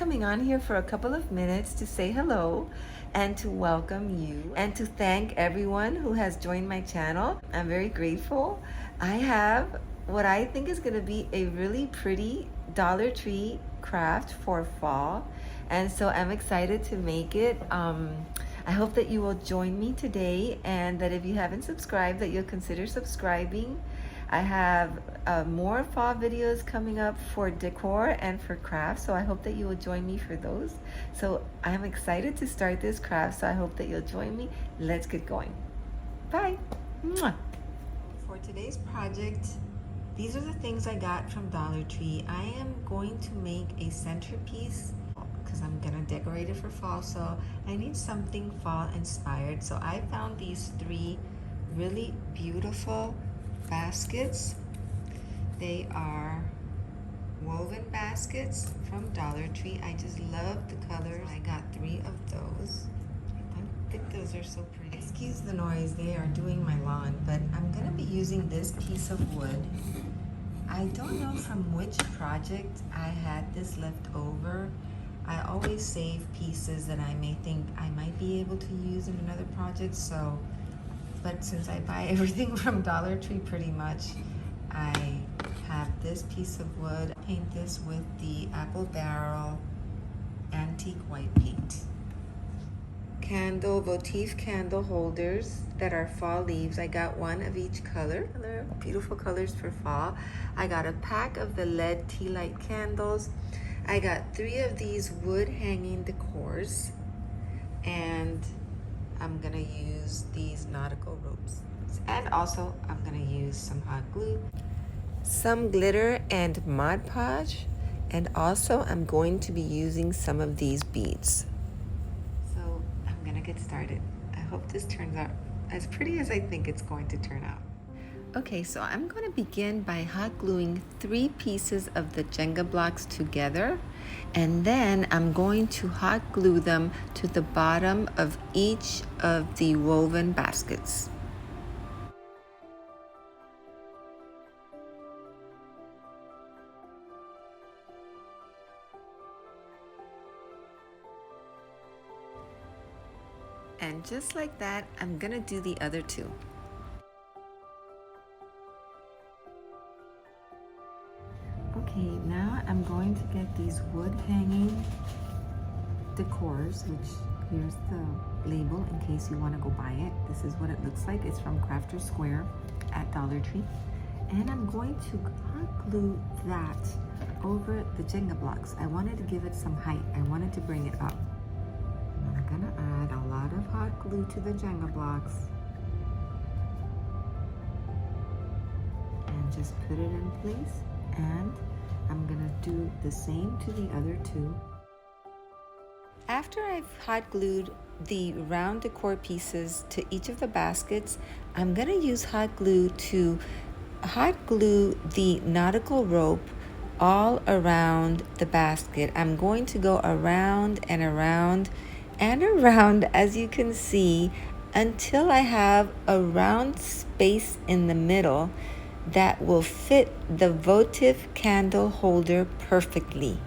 coming on here for a couple of minutes to say hello and to welcome you and to thank everyone who has joined my channel. I'm very grateful. I have what I think is going to be a really pretty Dollar Tree craft for fall, and so I'm excited to make it. I hope that you will join me today, and that if you haven't subscribed, that you'll consider subscribing. I have more fall videos coming up for decor and for crafts, so I hope that you will join me for those. So I'm excited to start this craft, so I hope that you'll join me. Let's get going. Bye. Mwah. For today's project, these are the things I got from Dollar Tree. I am going to make a centerpiece because I'm gonna decorate it for fall, so I need something fall inspired. So I found these three really beautiful baskets. They are woven baskets from Dollar Tree. I just love the colors. I got three of those. I think those are so pretty. Excuse the noise, they are doing my lawn, but I'm gonna be using this piece of wood. I don't know from which project I had this left over. I always save pieces that I may think I might be able to use in another project, so but since I buy everything from Dollar Tree pretty much, I have this piece of wood. Paint this with the apple barrel antique white paint. Votive candle holders that are fall leaves. I got one of each color. They're beautiful colors for fall. I got a pack of the LED tea light candles. I got three of these wood hanging decors, and I'm gonna use these nautical ropes. And also I'm gonna use some hot glue, some glitter and Mod Podge, and also I'm going to be using some of these beads. So I'm gonna get started. I hope this turns out as pretty as I think it's going to turn out. Okay, so I'm going to begin by hot gluing three pieces of the Jenga blocks together, and then I'm going to hot glue them to the bottom of each of the woven baskets. And just like that, I'm going to do the other two. Okay, now I'm going to get these wood hanging decors, which here's the label in case you want to go buy it. This is what it looks like. It's from Crafter Square at Dollar Tree. And I'm going to hot glue that over the Jenga blocks. I wanted to give it some height. I wanted to bring it up. And I'm gonna add a lot of hot glue to the Jenga blocks. And just put it in place. And I'm gonna do the same to the other two. After I've hot glued the round decor pieces to each of the baskets, I'm gonna use hot glue to hot glue the nautical rope all around the basket. I'm going to go around and around and around, as you can see, until I have a round space in the middle that will fit the votive candle holder perfectly.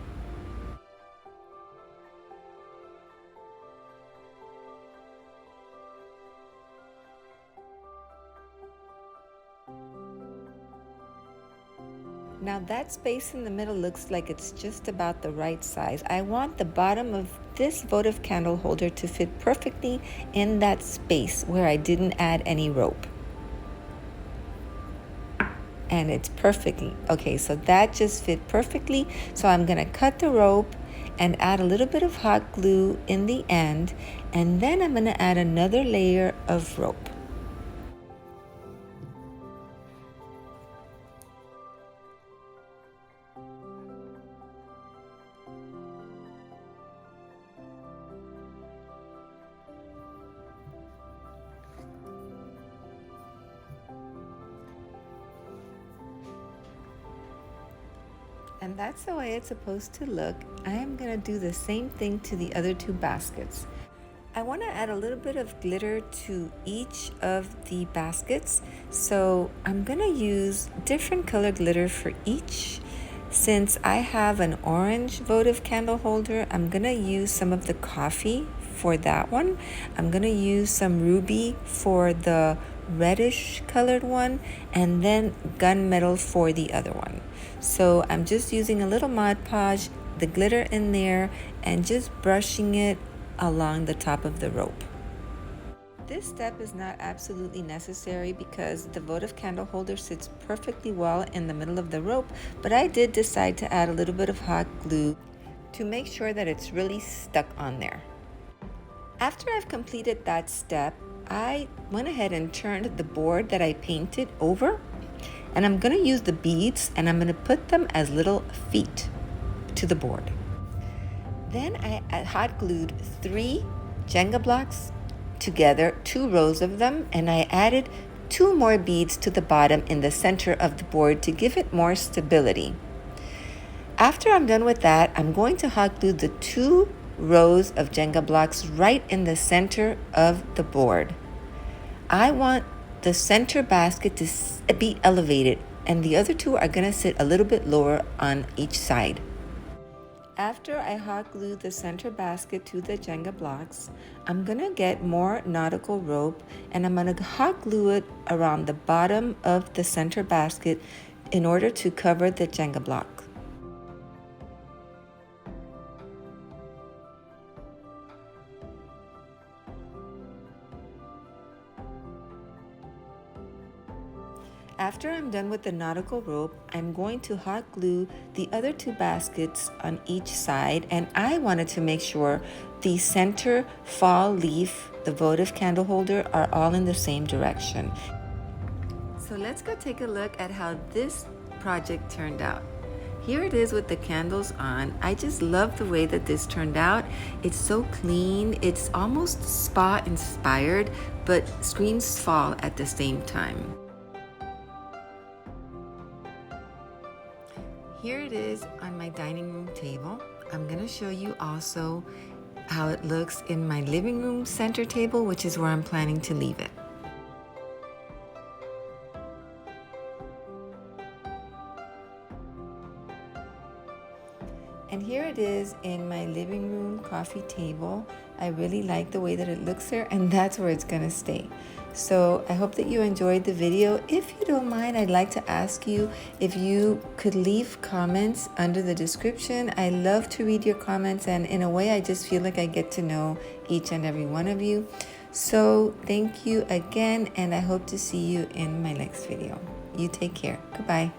Now that space in the middle looks like it's just about the right size. I want the bottom of this votive candle holder to fit perfectly in that space where I didn't add any rope. And it's perfectly okay, so that just fit perfectly. So I'm gonna cut the rope and add a little bit of hot glue in the end, and then I'm gonna add another layer of rope. And that's the way it's supposed to look. I am gonna do the same thing to the other two baskets. I want to add a little bit of glitter to each of the baskets, so I'm going to use different color glitter for each. Since I have an orange votive candle holder, I'm gonna use some of the coffee for that one. I'm gonna use some ruby for the reddish colored one, and then gunmetal for the other one. So I'm just using a little Mod Podge, the glitter in there, and just brushing it along the top of the rope. This step is not absolutely necessary because the votive candle holder sits perfectly well in the middle of the rope, but I did decide to add a little bit of hot glue to make sure that it's really stuck on there. After I've completed that step, I went ahead and turned the board that I painted over, and I'm going to use the beads and I'm going to put them as little feet to the board. Then I hot glued 3 Jenga blocks together, 2 rows of them, and I added 2 more beads to the bottom in the center of the board to give it more stability. After I'm done with that, I'm going to hot glue the 2 rows of Jenga blocks right in the center of the board. I want the center basket to be elevated, and the other 2 are going to sit a little bit lower on each side. After I hot glue the center basket to the Jenga blocks, I'm gonna get more nautical rope and I'm gonna hot glue it around the bottom of the center basket in order to cover the Jenga block. After I'm done with the nautical rope, I'm going to hot glue the other 2 baskets on each side, and I wanted to make sure the center fall leaf, the votive candle holder, are all in the same direction. So let's go take a look at how this project turned out. Here it is with the candles on. I just love the way that this turned out. It's so clean, it's almost spa inspired, but screams fall at the same time. Here it is on my dining room table. I'm gonna show you also how it looks in my living room center table, which is where I'm planning to leave it. And here it is in my living room coffee table. I really like the way that it looks there, and that's where it's gonna stay. So I hope that you enjoyed the video. If you don't mind, I'd like to ask you if you could leave comments under the description. I love to read your comments, and in a way, I just feel like I get to know each and every one of you. So thank you again, and I hope to see you in my next video. You take care. Goodbye.